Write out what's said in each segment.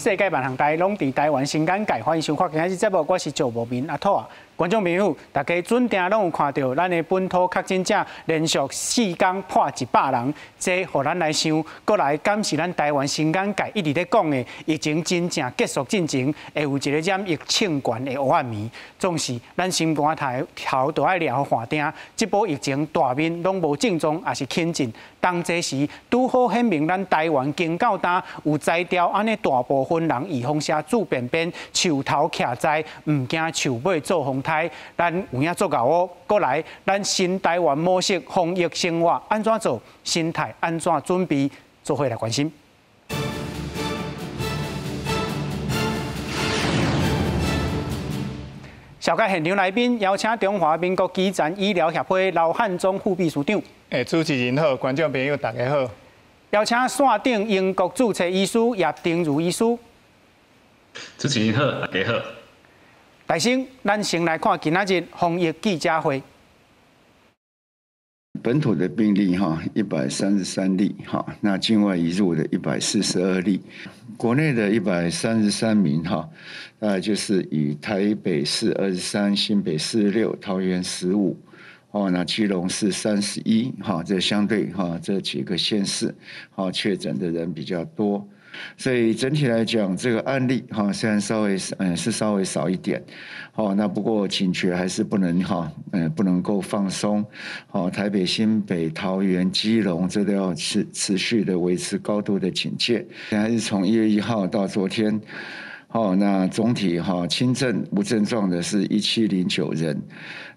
世界万象台，拢伫台湾新眼界，欢迎收看今日节目，我是赵无明阿土啊。观众朋友，大家准定拢有看到，咱的本土确诊者连续4天破100人，这互咱来想，过来敢是咱台湾新眼界一直咧讲的疫情真正结束进程，会有一个染疫庆悬的黑暗暝。总是咱心肝头都爱抓好看定，这波疫情大面拢无症状，也是轻症。当这时拄好显明，咱台湾经较大有摘掉安尼大部分人预防下自便便树头徛在，唔惊树尾做风台。咱有影做到哦，过来，咱新台湾模式防疫生活安怎做？心态安怎准备？做伙来关心。小介现场来宾邀请中华民国基层医疗协会刘汉忠副秘书长。主持人好，观众朋友大家好。邀请线顶英国注册医师叶丁如医师。主持人好，大家好。大先，咱先来看今仔日防疫记者会。本土的病例133例那境外移入的142例，国内的133名大概就是以台北市23、新北46、桃园15。那基隆是31，这相对这几个县市确诊的人比较多，所以整体来讲，这个案例虽然稍微少一点，那不过警觉还是不能够放松，台北、新北、桃园、基隆这都要持续的维持高度的警戒。现在是从1月1号到昨天。那总体轻症无症状的是1709人，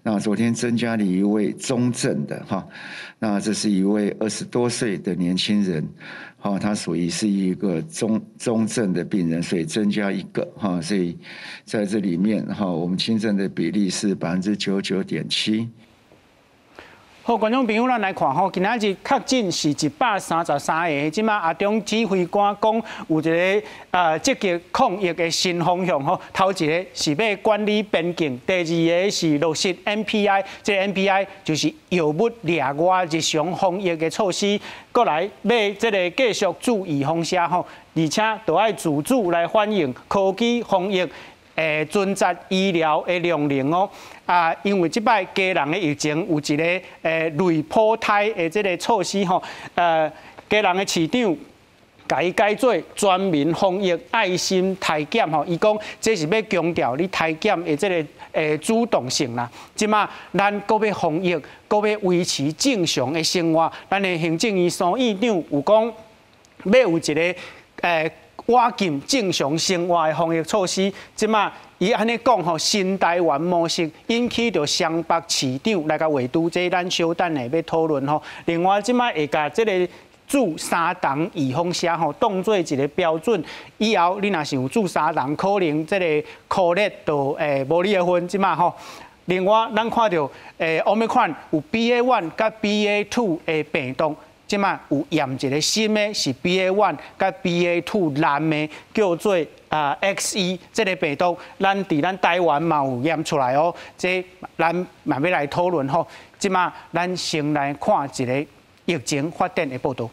那昨天增加了一位中症的那这是一位20多岁的年轻人，他属于是一个中症的病人，所以增加一个所以在这里面我们轻症的比例是99.7%。好，观众朋友，咱来看今仔日确诊是133个。即马阿中指挥官讲有一个积极抗疫的新方向头一个是要管理边境，第二个是落实 NPI， 这 NPI 就是药物列外日常防疫的措施。过来要这个继续注意防下而且都要自主来反映科技防疫。专责医疗的量能因为即摆家人的疫情有一个类普胎的这个措施家人的市长甲伊改做全民防疫爱心体检伊讲这是要强调你体检的这个主动性啦。即马咱搁要防疫，搁要维持正常的生活，咱的行政院苏院长有讲要有一个瓦进正常生活的防疫措施，即马伊安尼讲新台湾模式引起着双北市长来甲围堵，这咱稍等下要讨论另外，即马会甲这个住3档预防车当做一个标准，以后你若是有住3档，可能这个可率就无离婚即马另外，咱看到Omicron 有 BA.1 甲 BA.2 的病毒。即马有验一个新的是 BA.1 甲 BA.2 蓝的，叫做XE 这个病毒，咱台湾嘛有验出来这咱嘛要来讨论即马咱先来看一个疫情发展的报道。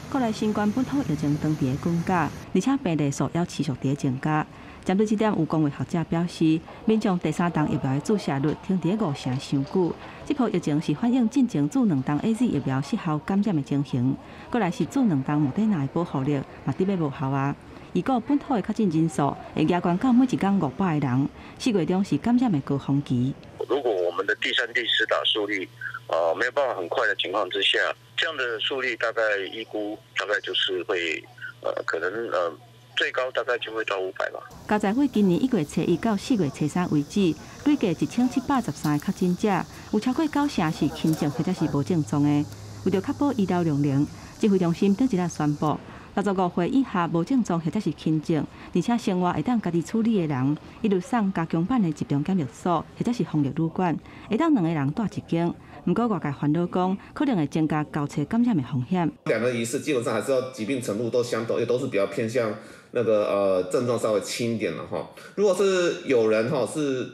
国内新冠本土疫情当地增加，而且病例数要持续在增加。针对这点，有公卫学者表示，民众第3档疫苗的注射率停伫5成上久。这波疫情是反映进前注2档 AZ 疫苗失效感染的情形，过来是注2档莫德纳的保护力嘛得要无效啊。而个本土的确诊人数会加悬到每一天500个人，4月中是感染的高峰期。如果我们的第3、第4打数率没有办法很快的情况之下，这样的数率大概预估大概就是会可能最高大概就会到500吧。交在会今年1月初1到4月初3为止，累计1713个确诊者，有超过9成是轻症或者是无症状的。为了确保医疗量能，指挥中心顶一日宣布，65岁以下无症状或者是轻症，而且生活会当家己处理的人，一律送加强版的集中检疫所或者是防疫旅馆，会当2个人住一间。不过外界烦恼讲，可能会增加交叉感染的风险。2个疑似基本上还是要疾病程度都相同，也都是比较偏向那个症状稍微轻一点的如果是有人是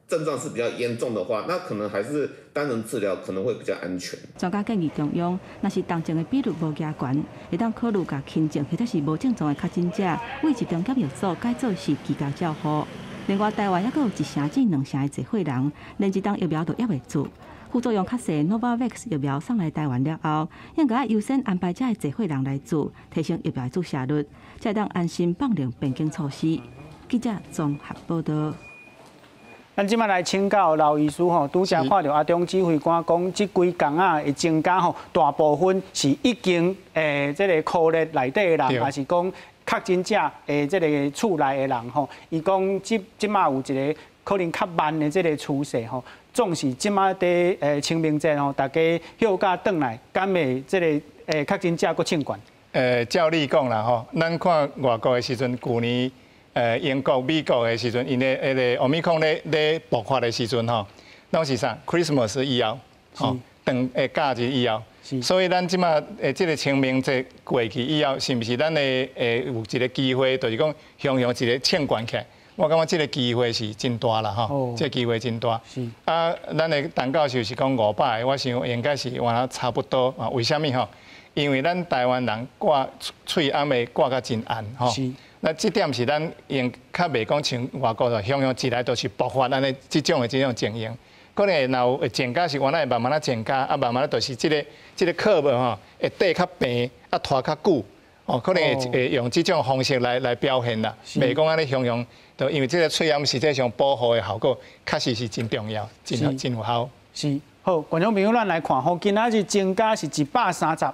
症状是比较严重的话，那可能还是单人治疗可能会比较安全。专家建议中央，若是重症的比率无加悬，会当考虑甲轻症或者是无症状的确诊者，为集中检疫所改做是居家照护。另外，台湾还有1成至2成的侪会人，连一档疫苗都压袂住。副作用较细 Novavax 疫苗送来台湾了后，应该优先安排这些侪会人来注，提升疫苗注射率，才当安心放任边境措施。记者综合报道。咱即摆来请教刘医师吼，拄则看到阿中指挥官讲，即几工啊的增加吼，大部分是已经即个科列内底的人，还是讲确诊者即个厝内的人吼，伊讲即摆有一个可能较慢的即个趋势吼，总是即摆伫清明节吼，大家休假转来，敢会即个确诊者佫升悬？照你讲啦吼，咱看外国的时阵，去年。英国、美国的时阵，因的迄个奥密克戎咧爆发的时阵吼，拢是啥 ？Christmas 以后，吼，长假日以后，所以咱即马即个清明节过去以后，是毋是咱有一个机会，就是讲向一个欠管起来？我感觉即个机会是真大啦吼，即个机会真大。啊，咱的陈教授是讲500，我想应该是完了差不多啊。为虾米吼？因为咱台湾人挂喙暗暝挂甲真暗吼。那这点是咱用较袂讲像外国就向一来都是爆发咱的这种情形，可能若有增加是原来慢慢增加，啊慢慢就是这个课本吼会底较平，啊拖较久，哦可能会用这种方式来表现啦，袂讲安尼向就因为这个喙暗实际上保护的效果确实是真重要，真有效。是。好，观众朋友，咱来看吼，今仔日增加是133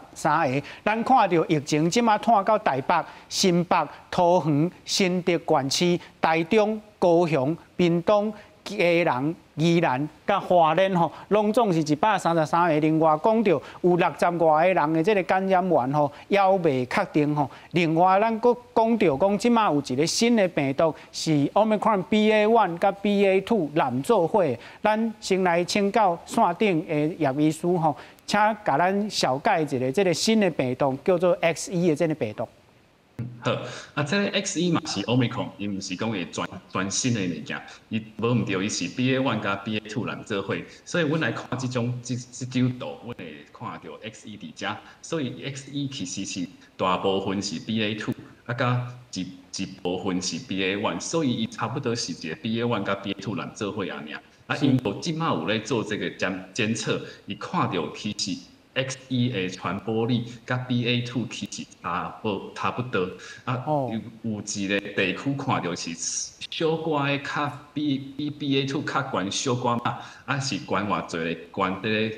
个，咱看到疫情即马拖到台北、新北、桃园、新竹县市、台中、高雄、屏东、基隆、宜兰、甲花莲吼，拢总是133个。另外讲到有60外个人的这个感染源吼，还未确定吼。另外咱佫讲到讲，即马有一个新的病毒是 Omicron BA.1 甲 BA.2 揽做伙。咱先来请教线顶的叶医师吼，请甲咱小解一下这个新的病毒叫做 XE 的这个病毒。好，啊，这个 XE 嘛是 Omicron， 伊毋是讲会全新的物件，伊无毋对，伊是 BA.1 加 BA.2 揽做伙，所以阮来看这种图，阮会看到 XE 伫遮，所以 XE 其实是大部分是 BA.2， 啊加一部分是 BA.1， 所以伊差不多是一个 BA.1 加 BA.2 揽做伙安尼。啊，因有即马有咧做这个监测，伊看到其实。XE 的传播力甲 BA.2 其实差不多，啊，有一个地区看到是小可的较比 BA.2 较悬小可嘛，啊是悬偌济咧，悬伫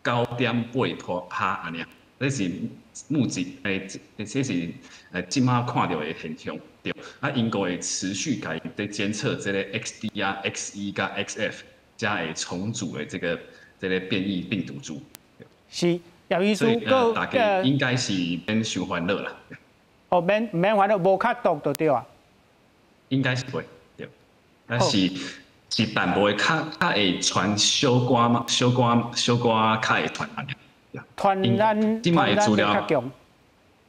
9.8%安尼，这是目前这是即马看到的现象对，啊英国会持续家己在监测这个 XD 啊、XE 甲 XF 加会重组的这个变异病毒株。是，叶医师，大家应该是免伤烦恼啦。哦，免烦恼，无较毒就对啊。应该是会对，但是淡薄的较会传小寡嘛，小寡较会传安尼。传染较强。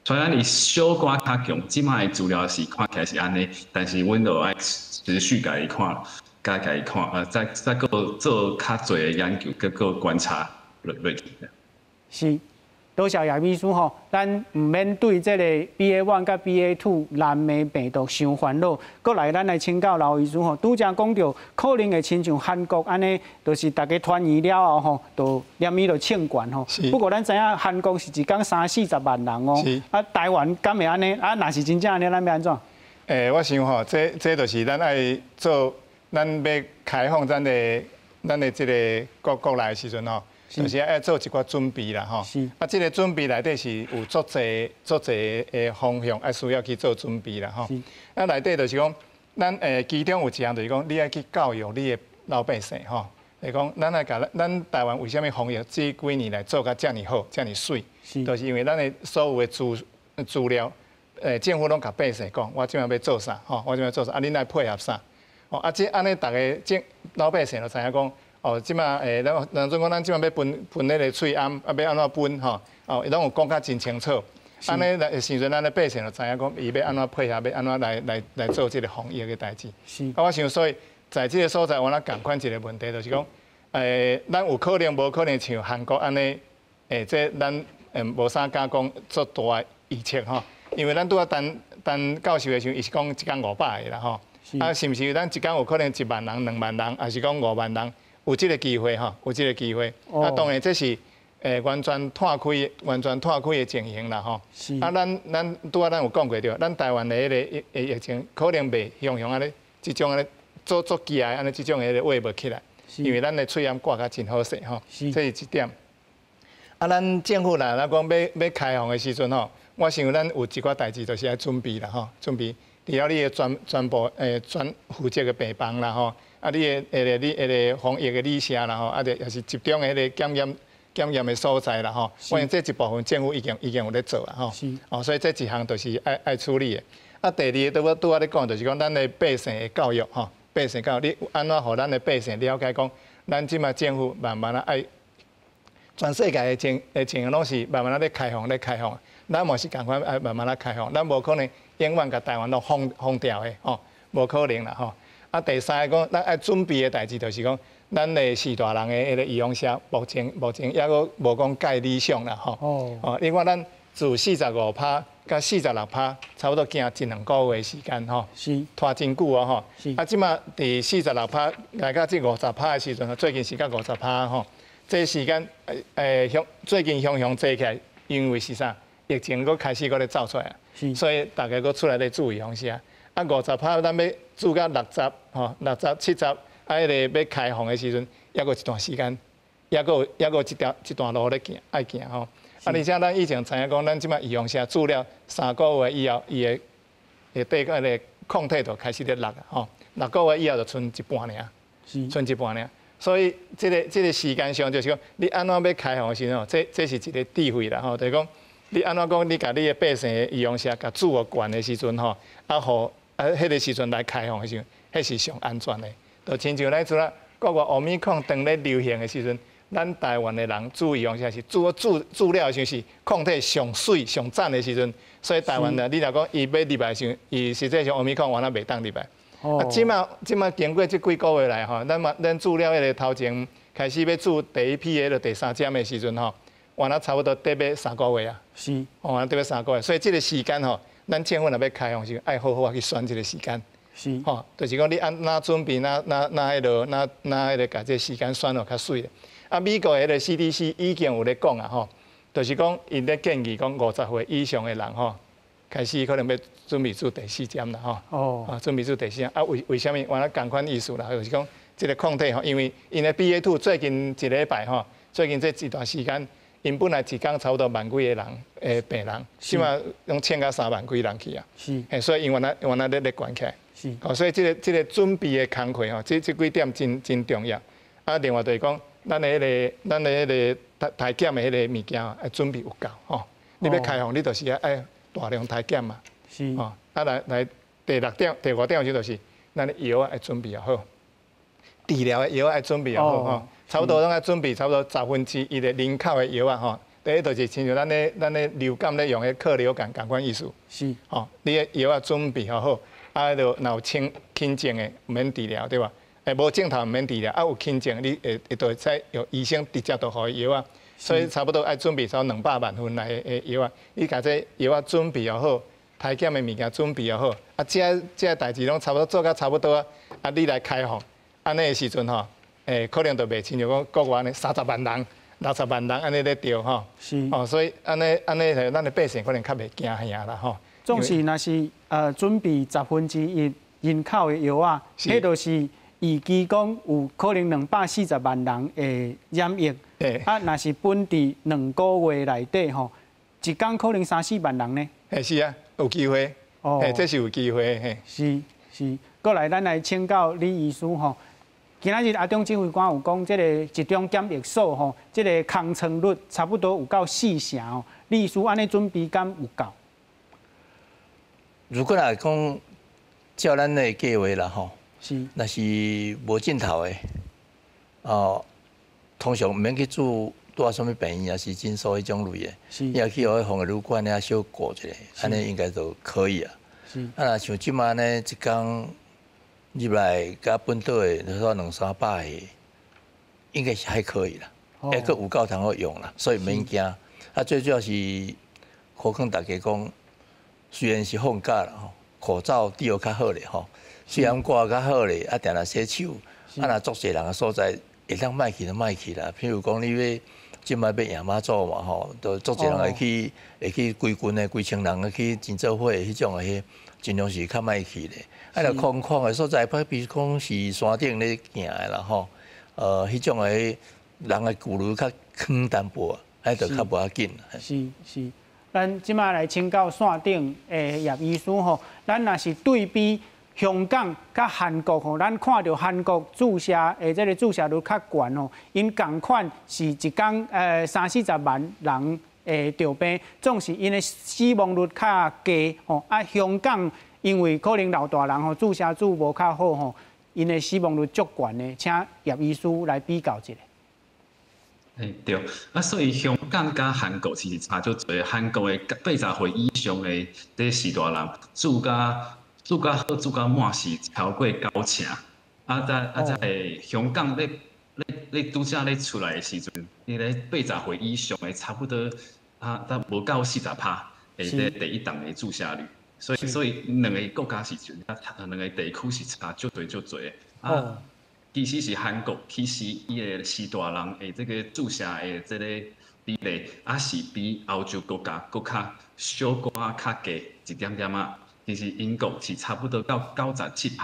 传染力小寡较强，即卖资料是看起来是安尼，但是阮就爱持续家己看，再个做较侪的研究，个观察落去。是，多谢叶秘书吼，咱唔免对这个 BA.1 甲 BA.2 蓝莓病毒伤烦恼。过来，咱来请教刘医师吼，拄则讲到可能会亲像韩国安尼，就是大家团圆了后吼，就连伊就庆悬吼。不过咱知影韩国是一天30-40万人哦，啊台湾敢会安尼？啊，若是真正安尼，咱要安怎？我想吼，这就是咱爱做，咱要开放咱的这个国内的时阵吼。就是要做一寡准备啦，吼。啊，这个准备内底是有足侪的方向，需要去做准备啦，吼。啊，内底就是讲，咱其中有一项就是讲，你要去教育你的老百姓，吼。就是讲，咱台湾为虾米防疫这几年来做甲遮尔好、遮尔水，就是因为咱的所有的资料，政府拢甲百姓讲，我即摆要做啥，吼，我即摆做啥，啊，恁来配合啥，哦，啊，这安尼大家老百姓就知影讲。哦，即马人总讲咱即马要喷迄个喙暗，啊要安怎喷吼？哦，伊拢有讲甲真清楚。安尼来时阵，咱的百姓就知影讲，伊要安怎配合，要安怎来做即个防疫的代志。啊，我想所以在这个所在，我那共款一个问题，就是讲，咱有可能无可能像韩国安尼，这咱无啥敢讲做大的预测吼，因为咱拄啊等教授的时候，伊是讲一天500个啦吼，啊是毋是咱一天有可能1万人、2万人，还是讲5万人，有这个机会吼，有这个机会。啊，当然这是完全拓开的情形啦吼。啊，咱拄啊咱有讲过着，咱台湾的迄个疫情可能袂像安尼，即种安尼做起来安尼，即种迄个话无起来，因为咱的喙炎挂甲真好势吼，这是一点。啊，咱政府啦，咱讲要开放的时阵吼，我想咱有一寡代志就是要准备啦吼，准备。除了你的专负责的病房啦吼，啊你的防疫的旅社啦吼，啊也是集中的迄个检验的所在啦吼，我想这一部分政府已经有咧做啦吼，哦，所以这一项就是爱处理的。啊，第二个拄仔咧讲，就是讲咱的百姓的教育吼，百姓教育你安怎互咱的百姓了解讲，咱即马政府慢慢爱。全世界的情形拢是慢慢咧开放，咱嘛是共款爱慢慢咧开放，咱无可能永远甲台湾都封掉的吼，无可能啦吼。啊，第三个讲，咱爱准备的代志就是讲，咱的4大人的迄个医用车，目前抑阁无讲介理想啦吼。哦，你看咱自45%到46%，差不多行1-2个月的时间吼，是拖真久啊吼。啊，即马伫46%来到这50%的时阵，最近是到50%吼。这时间最近向坐起来，因为是啥？疫情佫开始佫咧走出来，所以大家佫出来咧注意方式啊。啊，50%咱要做到60%吼，60、70，啊，迄个要开放的时阵，抑佫一段时间，抑佫一段路咧行，爱行吼。啊，而且咱以前知影讲，咱即摆预防下治疗3个月以后，伊会对个个抗体就开始咧落啊吼，6个月以后就剩一半尔，剩一半尔。所以，这个时间上就是讲，你安怎要开放的时阵，这是一个智慧啦吼，就是讲，你安怎讲，你甲你的百姓的医用社甲自我管的时阵吼，迄个时阵来开放的时阵，迄是上安全的。就亲像咱做国外欧米康当咧流行的时阵，咱台湾的人注意用社是做料的时候是抗体上水上赞的时阵，所以台湾的你若讲伊要入来的时候，伊实际上欧米康原来袂当入来。啊，即马经过这几个月来吼，咱治疗迄个头前开始要做第一批的第3针的时阵吼，原来差不多得要3个月啊。是，原来得要3个月，所以这个时间吼，咱政府若要开放时，爱好好去选这个时间。是，吼，就是讲你安哪准备，哪迄个甲这时间选落较水。啊，美国迄个 CDC 已经有咧讲啊吼，就是讲因咧建议讲50岁以上的人吼。开始可能要准备做第4针啦吼，啊，准备做第4针啊，为什么？原来同款意思啦，就是讲这个抗体吼，因为因的 BA.2 最近1礼拜吼，最近这一段时间，因本来一天差不多万几个人病人，起码用1000到3万几人去啊，是，所以因原来咧关起来，是，哦，所以这个准备的工课吼，这几点真重要。啊，另外就是讲，咱的迄个体检的迄个物件啊，准备有够吼，你要开放，你就是爱。大量体检嘛，是哦，啊来第5点就是咱的药爱准备也好，治疗的药爱准备也好吼，差不多拢爱准备差不多1/10的人口的药啊吼。第一就是亲像咱的流感咧用的克流感共款意思，是哦，你的药啊准备好，啊就若有轻症的免治疗对吧？无症头免治疗，啊有轻症你会就使由医生直接就互伊药啊。所以差不多爱准备超200万份来的药啊，你甲这药啊准备又好，体检的物件准备又好，啊，这代志拢差不多做到差不多啊，啊，你来开放，安尼的时阵吼，可能就袂亲像讲国外呢30万人、60万人安尼咧调吼，是，哦，所以安尼咱的百姓可能较袂惊吓啦吼。总是若是准备1/10人口的药啊，迄都是。预计讲有可能240万人会染疫，啊，若是本地2个月内底吼，一天可能3-4万人呢。是啊，有机会，这是有机会，是。过来，咱来请教李医师吼，今仔日阿中指挥官有讲，这个集中检疫所吼，这个空床率差不多有到40%哦。李医师安尼准备敢有够？如果来讲，照咱的计划啦吼。是，那是无尽头的，通常毋免去住住什么病院，也是诊所迄种类的，是，也去互防疫旅馆遐小过一下，安尼应该就可以啊。是，啊，像即马呢，一天入来甲本岛的，你说200-300个，应该是还可以啦，还佫有够通好用啦，所以免惊。啊，最主要是好跟大家讲，虽然是放假啦吼，口罩戴较好咧吼，虽然挂较好咧，啊，定定洗手，啊，若足侪人的所在，会当卖去就卖去啦。譬如讲你要即摆要夜妈祖嘛吼，都足侪人会去规群的、规千人的去真做伙迄种的，尽量是较卖去咧。啊，若空旷的所在，比如讲是山顶咧行的啦吼，迄种的人的距离较远淡薄。还就较无要紧。是，咱即马来请教线顶诶叶医师吼，咱若是对比香港甲韩国吼，咱看到韩国注射诶，这个注射率较悬吼，因共款是一工30-40万人诶着病，总是因诶死亡率较低吼。啊，香港因为可能老大人吼注射组无较好吼，因诶死亡率足悬诶，请叶医师来比较一下。对，啊，所以香港甲韩国其实差足多。韩国的80岁以上的这时大人，注甲好、注甲满是超过90%。在香港咧拄则咧出来的时阵，伊咧80岁以上的差不多无到40%的第一档的注射率。所以两个国家是两个地区是差足多啊。其实是韩国，其实伊个时大人的这个注射的这个比例，也是比欧洲国家搁较小可较低一点点啊。其实英国是差不多到97%，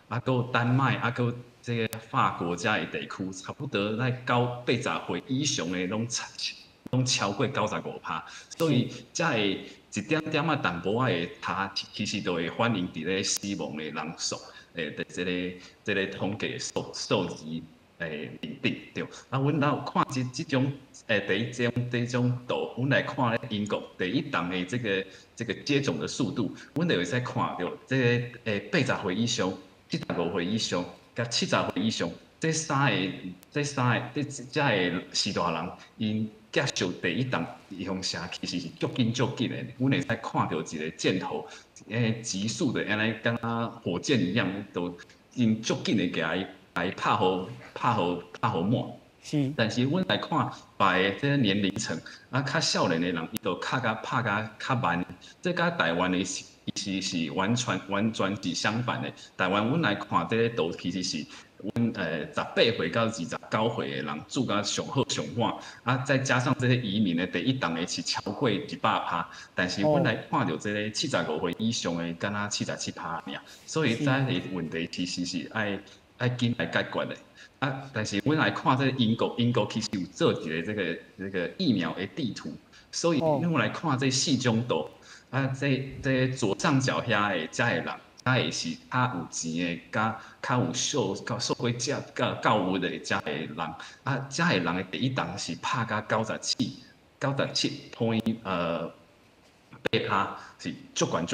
啊，搁丹麦，啊，搁这个法国遮的地区，差不多在80岁以上的拢超过95%，所以遮个一点点啊淡薄仔的差，其实都会反映伫咧死亡的人数。这个统计数字认定对，啊，阮若有看这种第一种图，阮来看咧英国第一档的这个接种的速度，阮就会使看到这个80岁以上、75岁以上、甲70岁以上，这三个时大人因接受第一档用射其实是足紧的，阮会使看到一个箭头，急速的，安尼敢若火箭一样，都因足紧的给伊拍好满。是。但是阮来看别的这个年龄层，啊，较少年的人，伊都拍较慢，这甲台湾的其实是完全是相反的。台湾阮来看这个图，其实是阮18岁到29岁的人住甲上好上满，啊，再加上这些移民的第一档的是超过100%，但是阮来看到这个75岁以上的，敢若77%尔，所以这个问题其实是爱紧来解决的。啊，但是阮来看这个英国其实有做一个这个疫苗的地图，所以阮来看这4种图，啊，这左上角遐的遮的人。他也是较有钱的，较有受过教育的遮个人，啊，遮个人的第一档是拍到97.8%，是足悬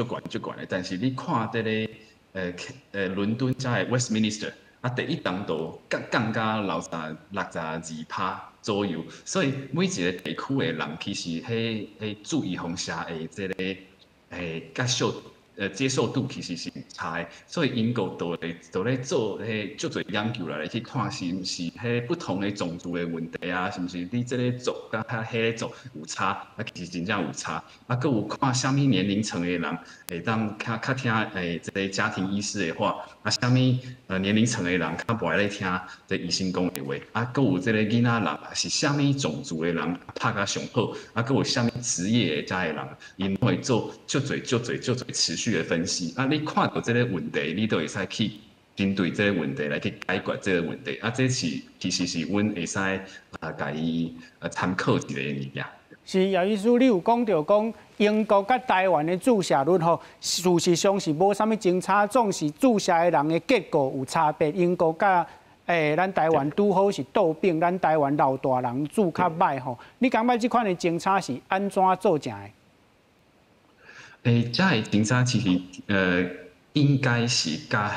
的。但是你看这个伦敦遮个 Westminster， 啊，第一档都降到62%左右，所以每一个地区的人其实迄注意放射的这个甲少。接受度其实是差的，所以英国都咧做足侪研究来去看是毋是不同的种族的问题啊，是毋是你这个族甲迄个族有差，啊其实真正有差，啊佮有看啥物年龄层的人会当较听这个家庭医师的话，啊啥物年龄层的人较不爱咧听这医生讲的话，啊佮有这个囡仔人是啥物种族的人拍甲上好，啊佮有啥物职业的遮的人，因会做足侪持续的分析啊！你看到这个问题，你都会使去针对这个问题来去解决这个问题啊！这是其实是阮会使甲伊参考一个物件。是姚医师，你有讲到讲英国甲台湾的注射率吼，事实上是无啥物争差，总是注射的人的结果有差别。英国甲咱台湾拄好是倒并，咱台湾老大人注较歹吼。你感觉这款的争差是安怎做成的？这个警察其实应该是甲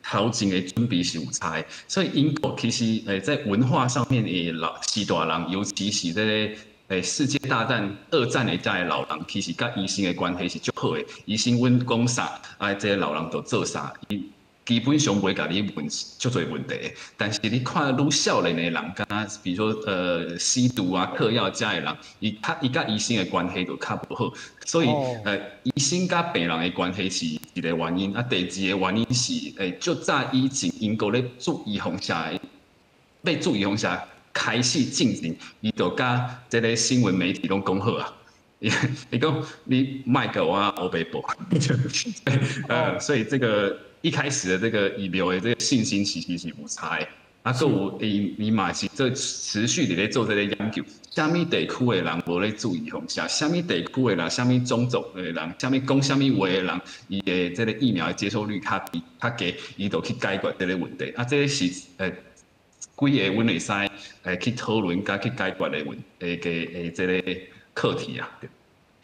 头前的准备是有差的，所以英国其实在文化上面的时大人，尤其是这个世界大战、二战的这老人，其实甲医生的关系是足好的。医生阮讲啥，这个老人就做啥，伊基本上袂甲你问足侪问题。但是你看愈少年的人，比如说吸毒啊、嗑药这的人，伊甲医生的关系就较无好。所以医生甲病人的关系是一个原因。第二个原因是足早以前英国咧做预防下，要做预防下。开始进行，伊就甲这个新闻媒体拢讲好啊。伊讲你卖给我黑白报，所以这个一开始的这个疫苗的这个信心其实是有差的。啊，佮有伊嘛是这持续伫咧做这个研究，虾米地区的人无咧注意防下，虾米地区的人，虾米种族的人，虾米讲虾米话的人，伊的这个疫苗的接受率较低、较低，伊就去解决这个问题。啊，这个是几个阮会使去讨论甲去解决的这个课题啊。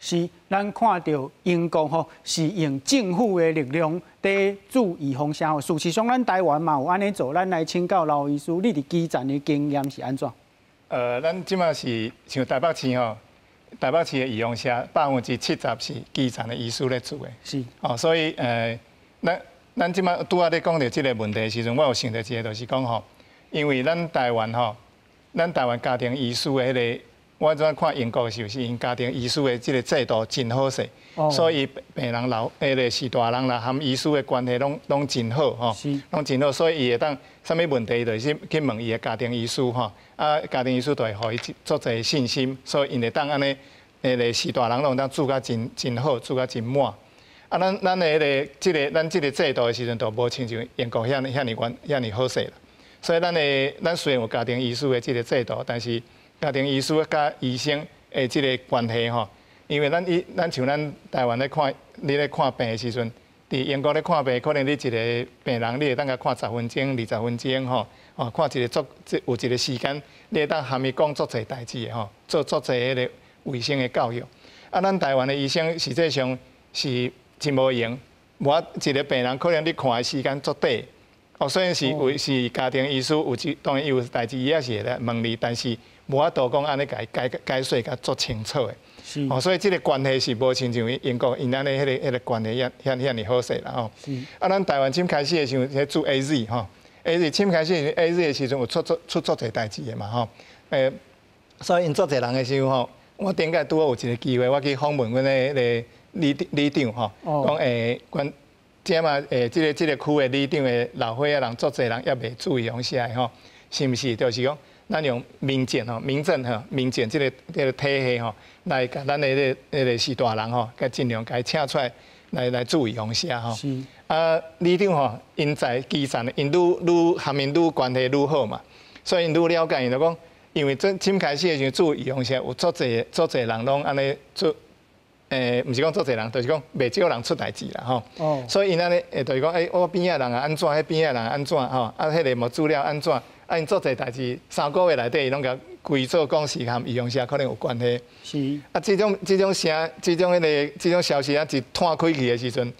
是，咱看到英国吼是用政府的力量在做预防社会。事实上，咱台湾嘛有安尼做，咱来请教刘医师，你伫基层的经验是安怎？咱即马是像台北市吼，台北市的预防社70%是基层的医师咧做的。是。哦，所以咱即马拄仔咧讲到即个问题的时阵，我有想到一个，就是讲吼。因为咱台湾家庭医师的迄个，我怎看英国的时候，是因家庭医师的这个制度真好势，所以病人迄个是大人啦，含医师的关系拢真好吼，拢真好，所以伊会当啥物问题，就是去问伊的家庭医师吼，啊，家庭医师就会互伊足侪信心，所以因会当安尼，迄个是大人拢当做甲真好，做甲真满。啊，咱的咱这个制度的时阵，就无亲像英国遐尼好势啦。所以咱虽然有家庭医师的这个制度，但是家庭医师甲医生的这个关系吼，因为咱像咱台湾你咧看病的时阵，伫英国咧看病，可能你一个病人你会当甲看10分钟、20分钟吼，哦，看一个有一个时间，你会当含伊讲足侪代志的吼，做足侪迄个卫生的教育。啊，咱台湾的医生实际上是真无用，我一个病人可能你看的时间足短。哦，虽然是家庭医师当然有代志，伊也是会来问你，但是无法度讲安尼解说甲足清楚的。是。哦，所以这个关系是无亲像英国因安尼迄个关系遐尼好势啦吼。是。啊，咱台湾刚开始的时候在做 AZ 吼，AZ 刚开始 AZ 的时阵有出足侪代志的嘛吼。所以因足侪人的时候吼，我顶个拄好有一个机会，我去访问阮的迄个里长吼，讲即嘛，即个区的里长的老岁仔人，足侪人也未注意防下吼，是毋是？就是讲，咱用民政即个体系吼，来甲咱的迄个是大人吼，甲尽量甲伊请出来注意防下吼。是。啊，里长吼，因在基层，因愈含因愈关系愈好嘛，所以因愈了解，因就讲，因为刚开始的时候注意防下，有足侪人拢安尼做。毋是讲做侪人，就是讲袂少人出代志啦吼。哦。所以因安尼，就是讲，我边仔人啊安怎，迄边仔人安怎吼，啊，迄个无资料安怎，啊，因做侪代志，3个月内底伊拢甲规做讲是含预防社可能有关系。是。啊，这种消息啊，一摊开去的时阵，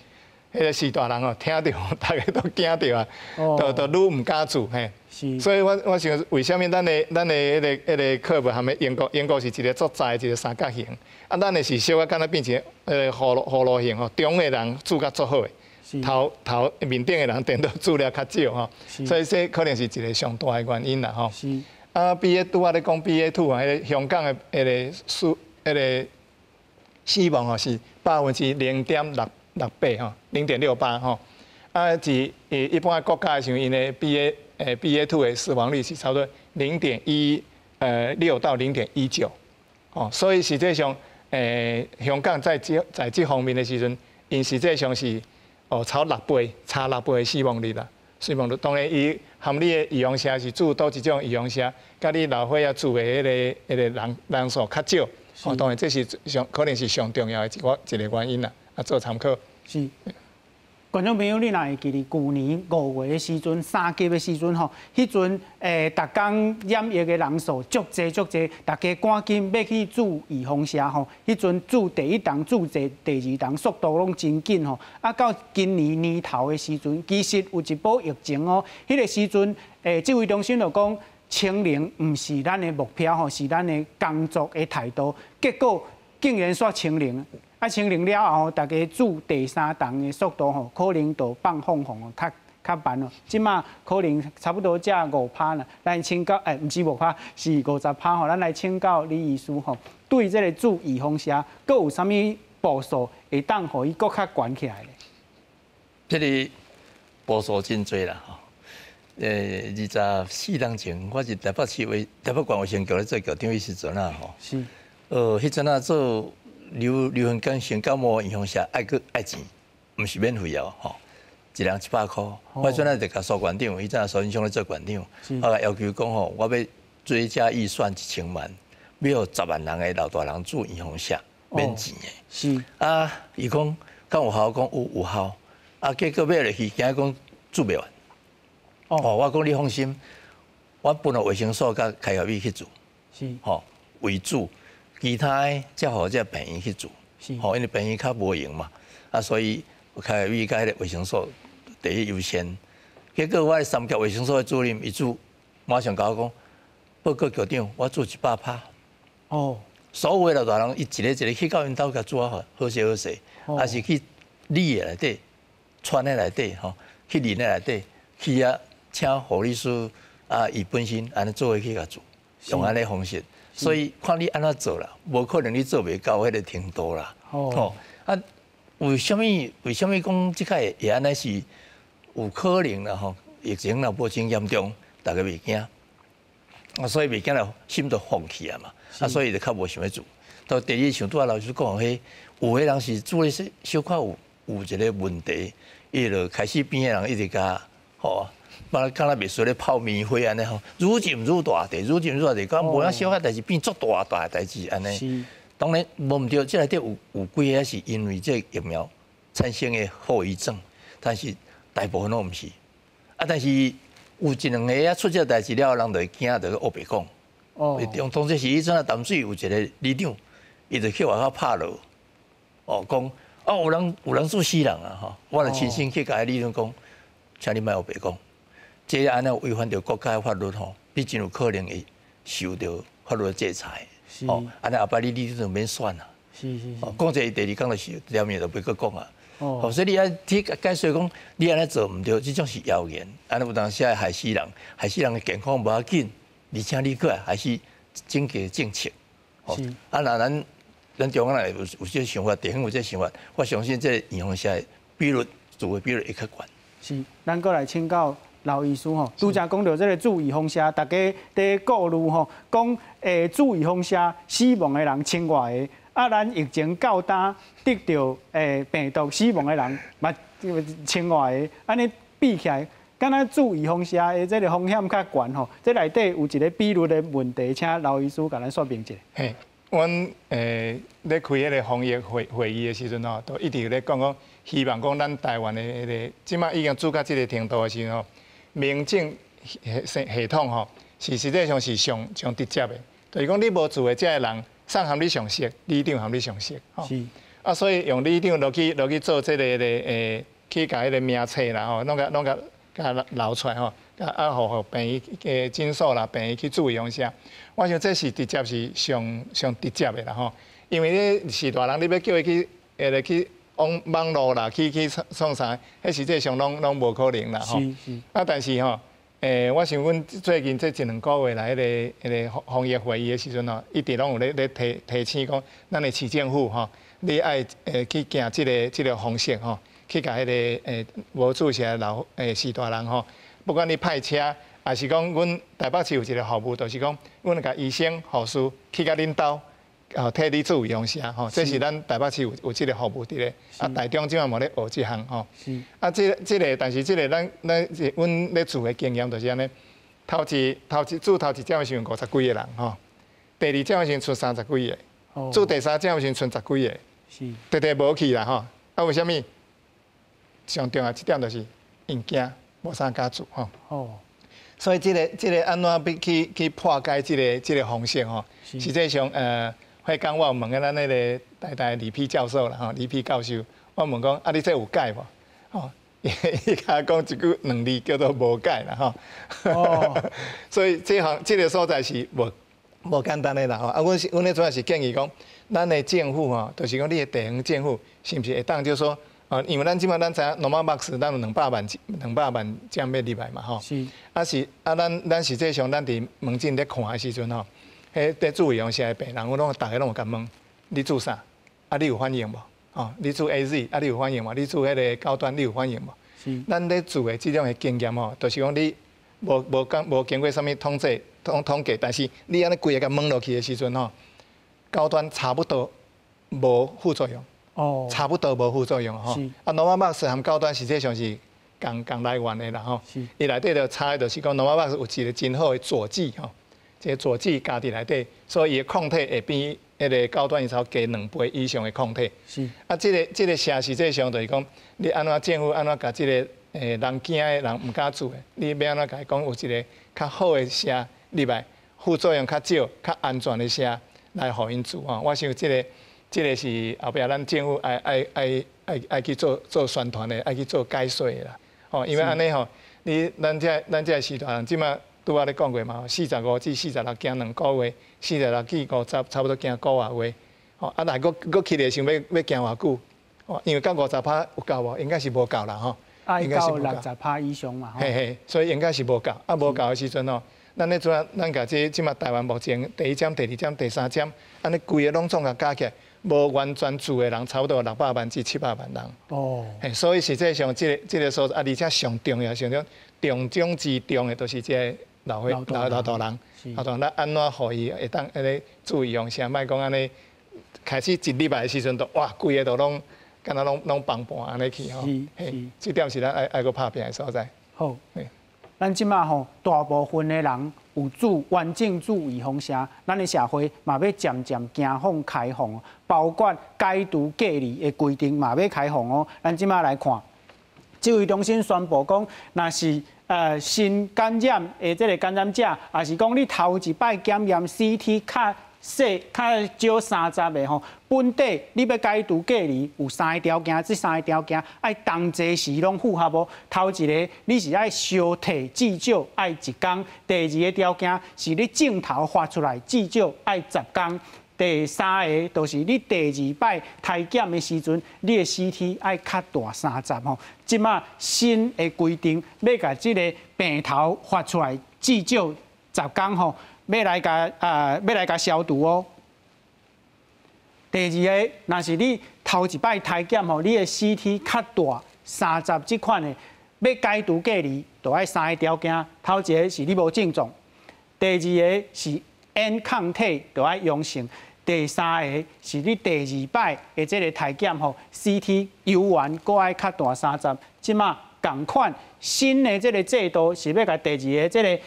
迄个是大人哦，听到大家都惊到啊，都愈毋敢做嘿。是。所以我想，为什么咱的迄个课本含的英国是一个足窄一个三角形。啊，咱的是小可敢若变成葫芦形吼，中的人做甲足好的，头面顶的人电脑资料较少吼，所以这可能是一个上大的原因啦吼。是。啊，BA 拄仔咧讲 BA2啊，迄个香港的迄个死亡吼是0.68%吼，0.68%吼。啊，是一般国家的时候，因的 BA2的死亡率是差不多0.16到0.19，哦，所以实际上。香港在这方面的时阵，因实际上是差6倍的死亡率啦。死亡率当然伊含你的预防社是做倒一种预防社，甲你老岁仔做的迄个人数较少。哦，当然这是可能是上重要的一个原因啦。啊，做参考。是。观众朋友，你若会记得去年5月的时阵，3级的时阵吼，迄阵逐工染疫的人数足侪，大家赶紧要去注预防社吼。迄阵注第1档、注第2档，速度拢真紧吼。啊，到今年年头的时阵，其实有一波疫情哦。迄个时阵，指挥中心就讲，清零唔是咱的目标吼，是咱的工作的态度。结果竟然煞清零，啊清零了后，大家煮第三档的速度吼，可能就放放较慢咯。即马可能差不多只5%啦，咱请教毋是5%，是50%吼。咱来请教李医师吼，对这个注预防射，佫有啥物步数会当互伊佫较悬起来咧？这里步数真多啦吼。24年前，我是台北县卫生局咧做局长迄时阵啊吼。是。迄阵啊做流行感性感冒预防射爱钱，毋是免费哦吼，一人100块。我迄阵啊就甲苏馆长，迄阵啊苏院长咧做馆长，我要求讲吼，我要追加预算1000万，要10万人的老大人注预防射，免钱的。是。啊，伊讲敢有效？讲有效。啊，结果买落去，惊讲注袂完。哦，我讲你放心，我本来卫生所甲开药医去做，是，吼为主，其他的才互这病院去做，是，吼因为病院较无用嘛，啊所以开药医甲迄个卫生所第一优先。结果我3级卫生所的主任一做，马上甲我讲，报告局长，我做100%。哦，所有的老大人，伊一个去到因兜甲做好势好势，还是去里的内底、村的内底，吼，去林的内底，去啊。请护理师啊，伊本身安尼做伙去甲做，用安尼方式，所以看你安怎做啦，无可能你做袂到迄个程度啦。哦，啊，为什么讲即个会安尼是有可能啦？吼，疫情若无真严重，大家袂惊，啊，所以袂惊了，心就放弃啊嘛。啊，所以就较无想要做。到第二，像拄仔老师讲迄，有个人是做咧小可有一个问题，伊就开始边个人一直甲吼。嘛，敢若袂说咧泡棉花安尼吼，愈浸愈大地，愈浸愈大地，讲无影小可代志变足大的代志安尼。当然无毋对，这内底有几个是因为这疫苗产生的后遗症，但是大部分都毋是。啊，但是有一两个啊出这代志了，人就会惊，就去黑白讲。哦。当时是迄阵啊淡水有一个里长，伊就去外口拍落，哦讲啊有人做死人啊吼，我就亲身去甲迄里长讲，请你莫黑白讲。这安尼违反着国家的法律吼，你真有可能会受到法律的制裁。哦，安尼后摆你就免选啦。是。讲这第二讲就是了面就袂搁讲啊。哦。所以你爱去解释讲，你安尼做毋对，这种是谣言。安尼有当时会害死人，害死人的健康无要紧，而且你过来还是整个政策。是。啊，那咱中央人有这想法，地方有这想法，我相信这预防下比率做的比率会较悬。是，咱过来请教。老医师吼，拄则讲到这个注预防射，大家在顾虑吼，讲注预防射死亡的人千外个，啊，咱疫情到单得到病毒死亡的人嘛千外个，安尼比起来，敢若注预防射的这个风险较悬吼，这内底有一个比率的问题，请老医师甲咱说明一下。嘿，阮咧开迄个防疫会议的时阵吼，都一直咧讲，希望讲咱台湾的迄个，即马已经做到这个程度的时候吼。民政系统吼，是实际上是上直接的，就是讲你无做的这个人，上含你上熟，里长含你上熟，吼。是。啊，所以用里长落去做这个去甲迄个名册啦，吼，弄甲留出来吼，啊，互病院诊所啦，病院去注意用下。我想这是直接是上直接的啦，吼，因为你是大人，你要叫伊去去。网络啦，去创啥？迄实际上拢无可能啦吼。是。啊，但是吼，我想阮最近这1、2个月来迄个防疫会议的时阵吼，一直拢有咧提醒讲，咱的市政府吼，你爱去行这个方式吼，去甲迄个无注射的老士大人吼，不管你派车，还是讲阮台北市有一个服务，就是讲阮甲医生、护士去甲恁兜。替你做预防射吼，这是咱台北市有这个服务伫咧。啊，台中即马无咧学这项吼。是。啊，这个，但是这个咱阮咧做的经验就是安尼，头一做头一针的时候50几个人吼，第二针的时候剩30几个，做第三针的时候剩10几个。是。直直无去啦吼。啊，为什么？上重要一点就是因惊，无啥敢做吼。哦。所以这个安怎去破解这个风险吼？实际上会讲我问个咱那个台李丕教授啦，吼，李丕教授，我问讲啊，你这有解无？哦，伊甲讲一句两字叫做无解啦吼。哦，所以这个所在是无简单的啦吼。啊，阮咧主要是建议讲，咱的政府吼，就是讲你的地方政府是不是会当就说，因为咱即摆咱知影 Novavax 咱有200万针要入来嘛吼。是。咱实际上咱伫门诊咧看的时阵吼，迄伫注意用啥的病人，大家拢有甲问，你注啥？啊，你有反应无？哦，你注 AZ， 啊，你有反应无？你注迄个高端，你有反应无？是。咱咧做的即种的经验吼，就是讲你无经过啥物统计，但是你安尼规个甲问落去的时阵吼，高端差不多无副作用。哦。差不多无副作用吼。是。啊，Novavax 含高端实际上是共来源的啦吼。是。伊内底就差的就是讲 Novavax 有一个真好的佐剂吼，这个佐剂加伫内底，所以伊的抗体会比迄个高端以超加2倍以上的抗体。是。啊，这个实际上就是讲，你安怎政府安怎甲这个人惊的人唔敢做的，你要安怎甲伊讲有一个较好的车入来，副作用较少、较安全的车来互因做吼。我想这个是后壁咱政府爱去做宣传的，爱去做解说的啦。吼，因为安尼吼，咱这时代人即马拄仔咧讲过嘛，45至46惊2个月，46至50差不多惊1个月。吼，啊，若佫起来想要惊偌久？哦，因为到50%有够无？应该是无够啦吼。应该是60%以上嘛。嘿嘿，所以应该是无够。啊，无够的时阵吼，咱咧咱甲即马台湾目前第1针、第2针、第3针，安尼规个拢总甲加起来，无完全住的人差不多600万至700万人。哦。嘿，所以实际上这个数字啊，而且上重要、重中之重的，就是这个老大人。老大人，咱安怎互伊会当安尼注意用啥？莫讲安尼开始一礼拜的时阵，都哇，规个都拢。敢若拢放盘安尼去吼，嘿，这点是咱爱个拍拼的所在。好，咱即马吼大部分的人有完整注预防针，咱的社会嘛要渐渐行放开放，包括解除隔离的规定嘛要开放哦。咱即马来看，疾卫中心宣布讲，若是新感染的这个感染者，也是讲你头一摆检验 CT 较少30个吼，本地你要解除隔离有3个条件，这3个条件爱同齐时拢符合无？头一个你是爱相体至少爱1天，第2个条件是你镜头发出来至少爱10天，第3个就是你第2摆体检的时阵，你的 CT 爱较大30吼。即马新的规定要甲这个病头发出来至少10天吼。要来甲消毒哦。第2个，若是你头一摆体检吼，你的 CT 较大30这款的，要解除隔离，就爱3个条件。头一个是你无症状，第2个是 N 抗体就爱阳性，第3个是你第2摆的这个体检吼 ，CT 有源搁爱较大30。即马同款新的这个制度是要甲第2个这个。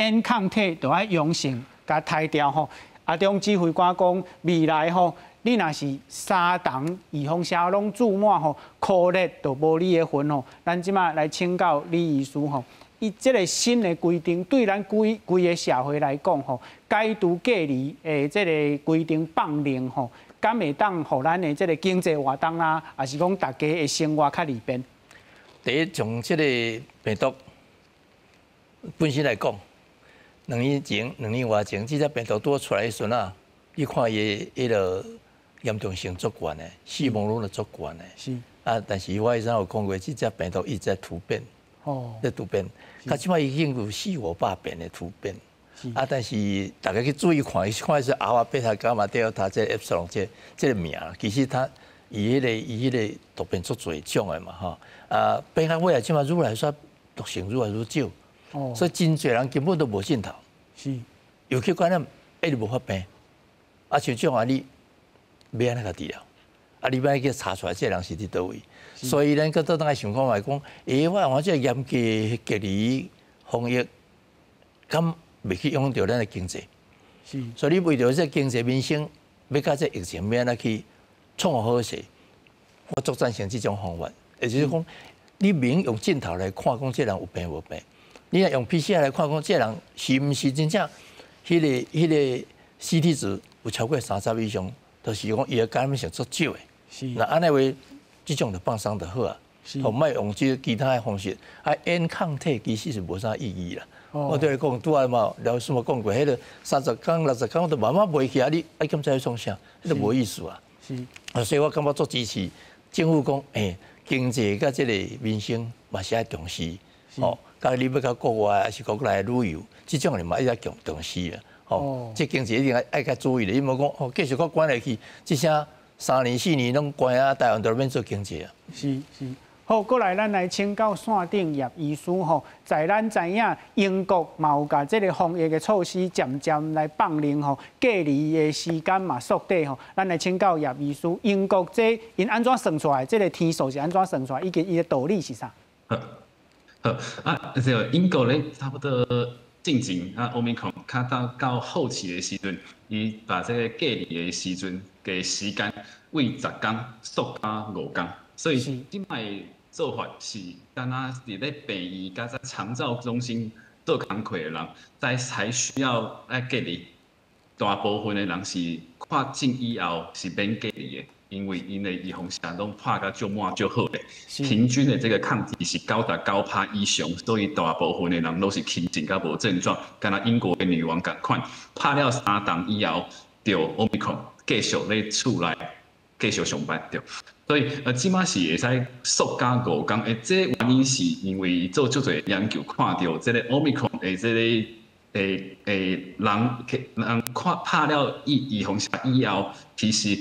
N 抗体就爱阳性，甲汰掉吼。啊，中指挥官讲，未来吼，你若是3重预防针拢注满吼，可能就无你的份吼。咱即马来请教李医师吼，伊这个新的规定对咱规个社会来讲吼，解除隔离的这个规定放零吼，敢会当互咱的这个经济活动啦，还是讲大家的生活较利便？第一，从这个病毒本身来讲。2年外前，这只病毒拄出来的时阵啊，你看伊迄个严重性足悬的，死亡率就足悬的。是啊，但是我以前有讲过，这只病毒一直在突变。哦。在突变，它起码已经有4、500变的突变。啊，但是大家去注意看，看是阿尔法、贝塔、伽马、德尔塔这个 epsilon 这个名，其实它伊迄个突变足侪种的嘛哈。啊，变较尾啊，起码愈来说毒性愈来愈少。哦，所以真侪人根本都无镜头，是，尤其感染一直无发病，啊，像这种案例，要安怎个治疗？啊，你要去查出来这人是伫倒位，所以咱搁倒当来想看来讲，我这严格隔离防疫，敢未去影响到咱的经济？是，所以你为着这经济民生，要甲这疫情要安怎去创好势？我作赞成这种方法，也就是讲，你明用镜头来看，讲这人有病无病。你若用 PCR 来看，讲这人是毋是真正迄个 CT 值有超过30以上，就是讲伊个感染性足少的。是。那安尼话，这种就放松就好啊。哦，莫用即其他的方式，演抗体其实是无啥意义啦。我对你讲，拄仔嘛，廖师傅讲过，迄个30天、60天，都慢慢袂起啊，你爱检查去创啥，迄都无意思啊。是，所以我感觉足支持政府讲，经济甲即个民生嘛是爱重视，哦，甲你要到国外还是国内旅游，即种你嘛一直重视啊。哦，即经济一定爱较注意的，因为讲继续搁关下去，即声3年4年拢关啊，台湾都免做经济啊。是。好，过来咱来请教线顶叶医师吼，在咱知影英国嘛有甲这个防疫的措施渐渐来放零吼，隔离的时间嘛缩短吼，咱来请教叶医师，英国这因安怎算出来？这个天数是安怎算出来？伊的道理是啥？好就英国咧，差不多进前Omicron 到后期的时阵，伊把这个隔离的时阵嘅时间为10天缩到5天，所以即摆做法是，敢若伫咧病院甲在长照中心做工课的人，才需要爱隔离。大部分的人是跨境以后是免隔离的，因为因的预防线拢拍甲足满足好的，平均的这个抗体是99%以上，所以大部分的人都是轻症甲无症状。敢若英国的女王共款，拍了3档以后，就 Omicron 继续咧厝内继续上班对。所以即马是会使缩加5天，这原因是因为做足侪研究看到，这个 Omicron 的这个人拍了预防针以后，其实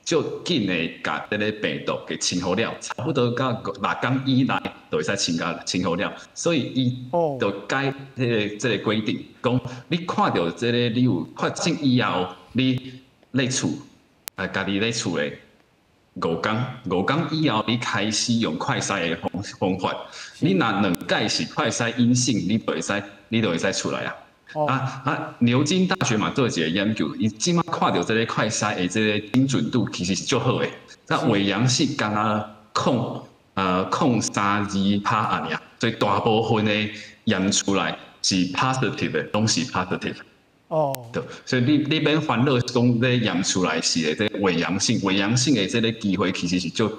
足紧的甲这个病毒给清好了，差不多到6天以内就会使清好了。所以伊就改这个规定，讲你看到这个你有确诊以后，你咧厝家己咧厝的。5天以后，你开始用快筛的方法。你若2届是快筛阴性，你就会使出来啊。牛津大学嘛做一个研究，伊即马看到这个快筛的这个精准度其实是足好的。那伪阳性敢若0.32%安尼啊，所以大部分的验出来是 positive 的，拢是 positive。对，所以你免烦恼讲咧验出来是这个伪阳性的这个机会其实是足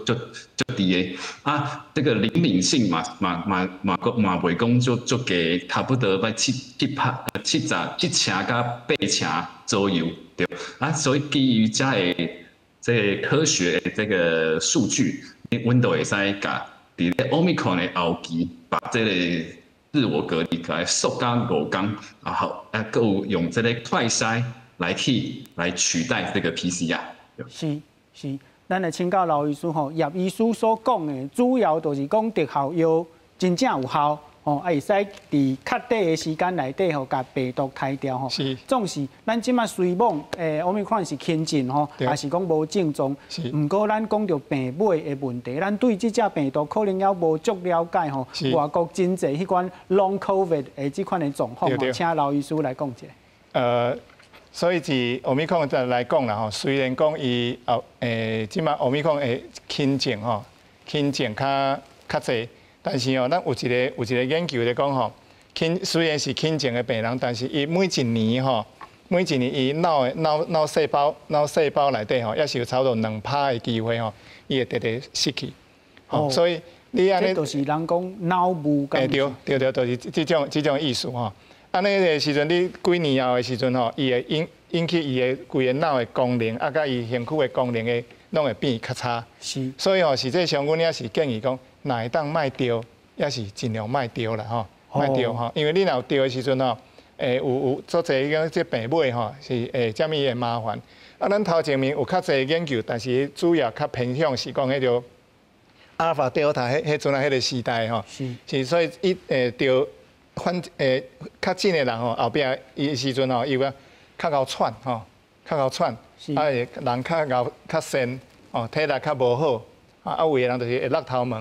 低的啊。这个灵敏性嘛袂讲足低，差不多要7成到8成左右，对啊。所以基于这个科学的这个数据，阮都会使甲伫咧 Omicron 的后期把这个。自我隔离来缩加5天，然后够用这个快筛来取代这个 PCR。是，咱来请教老医师吼，叶医师所讲的主要就是讲特效药真正有效，会使伫较短的时间内底甲病毒杀掉吼。是，总是咱即马虽讲Omicron 是轻症吼，也是讲无症状。是，不过咱讲到病尾的问题，咱对这只病毒可能还无足了解吼。外国真侪迄款 Long COVID 的这款的状况，请老医师来讲一下。所以自 Omicron 来讲啦吼，虽然讲伊即马 Omicron 的轻症较侪。但是咱有一个研究咧讲吼，虽然是轻症的病人，但是伊每一年伊脑细胞内底吼，也是有差不多2%的机会吼，伊会直失去。所以你安尼，这就是人讲脑雾感。对，就是这种意思吼。安尼个时阵，你几年后的时阵吼，伊会引起伊的规个脑的功能，甲伊身躯的功能的拢会变较差。是。所以吼，实际上阮也是建议讲。哪会当卖丢，也是尽量卖丢啦吼，卖丢吼，因为你若有丢的时阵吼，有做侪个即病尾吼是遮物的麻烦。啊，咱头前面有较侪研究，但是主要较偏向是讲迄个阿尔法、德尔塔迄阵迄个时代吼，是所以丢较近的人吼，后壁伊时阵吼，伊会较够喘吼，较够喘，人较瘦哦，体力较无好。有的人就是会落头毛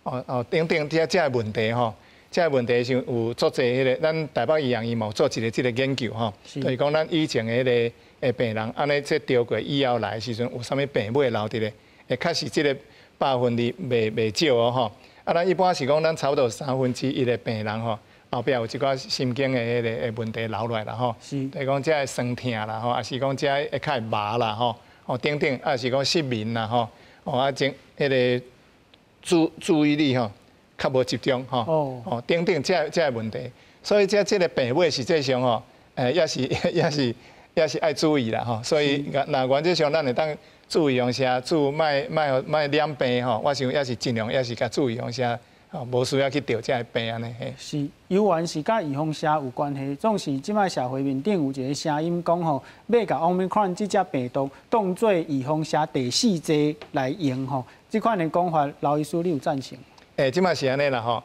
吼，等这个问题吼，这个问题是有做侪迄个，咱台北医院伊嘛做一个这个研究吼，就是讲咱以前迄个病人，安尼这得过以后来时阵有啥物病尾留伫咧，会确实这个2%袂少哦吼。啊，咱一般是讲咱差不多1/3的病人吼，后壁有一寡心经的迄个问题留落来啦吼，就是讲这会酸痛啦吼，也是讲这会较会麻啦吼，等等，啊是讲失眠啦吼。啊，迄个注意力吼较无集中吼，等等这个问题，所以这个病尾实际上吼，也是爱注意啦吼，所以那原则上咱会当注意用啥，卖染病吼，我想也是尽量也是甲注意用啥。无需要去调这个病安尼。是，有原是甲预防车有关系，总是即摆社会面顶有一个声音讲吼，要甲 Omicron 这只病毒当做预防车第4剂来用吼，这款的讲法，老医师你有赞成？即摆是安尼啦吼，